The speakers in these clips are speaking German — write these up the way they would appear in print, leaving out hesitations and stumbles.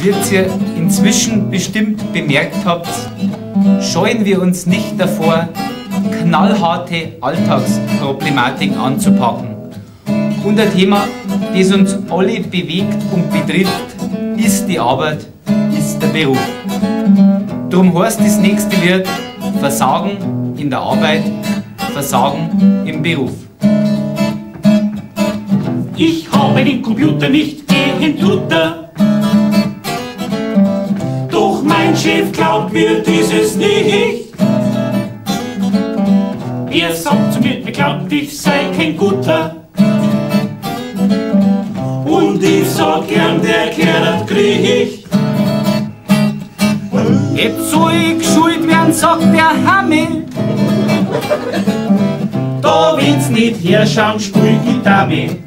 Wie ihr inzwischen bestimmt bemerkt habt, scheuen wir uns nicht davor, knallharte Alltagsproblematiken anzupacken. Und ein Thema, das uns alle bewegt und betrifft, ist die Arbeit, ist der Beruf. Darum heißt das nächste Lied Versagen in der Arbeit, Versagen im Beruf. Ich habe den Computer nicht gegen Luther, doch mein Chef glaubt mir dieses nicht. Er sagt zu mir, er glaubt, ich sei kein Guter. Und ich sag gern, der Kerl krieg ich. Jetzt soll ich geschult werden, sagt der Hammel. Da will's nicht herschauen, spiel ich damit.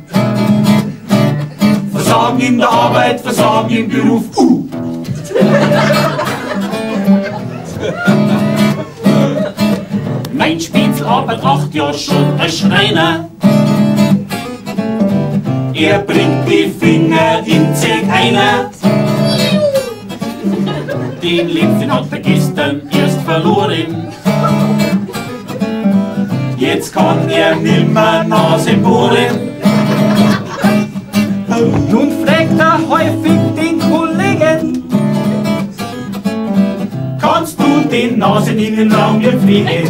Versagen in der Arbeit, Versagen im Beruf. Mein Spätzl arbeitet 8 Jahre schon als Schreiner. Er bringt die Finger in Zeg einer. Den Limpfen hat er gestern erst verloren. Jetzt kann er nimmer Nase bohren. Nun fragt er häufig den Kollegen: Kannst du den Naseninnenraum mir fliegen?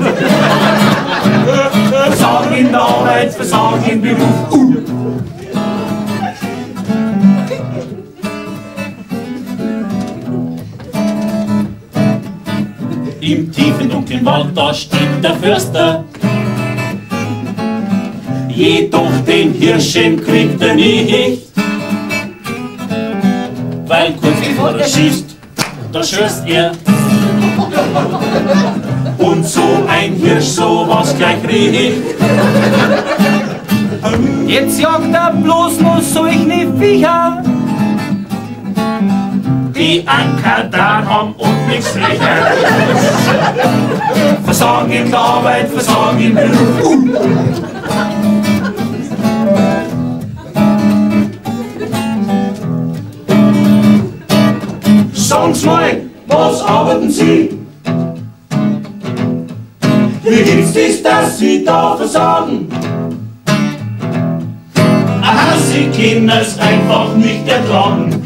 Versagen in der Arbeit, Versagen im Beruf. Im tiefen dunklen Wald, da steht der Förster. Jedoch den Hirschen kriegt er nicht, weil kurz bevor er schießt, da schießt er. Und so ein Hirsch sowas gleich riecht. Jetzt jagt er bloß noch solche Viecher, die Anker da haben und nichts riechen. Versagen in der Arbeit, Versagen im Beruf. Sagen's mal, was arbeiten Sie? Wie gibt's das, dass Sie da versagen? Aha, Sie können es einfach nicht ertragen.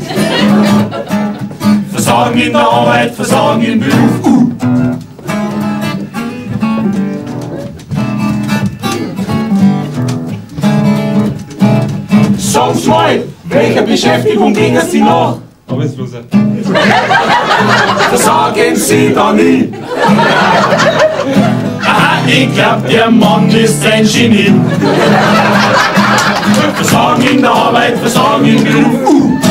Versagen in der Arbeit, Versagen im Beruf. Sagen's mal, welcher Beschäftigung gingen Sie nach? Arbeitsloser. Versagen Sie da nie. Aha, ich glaub, der Mann ist ein Genie. Versagen in der Arbeit, Versagen im Beruf.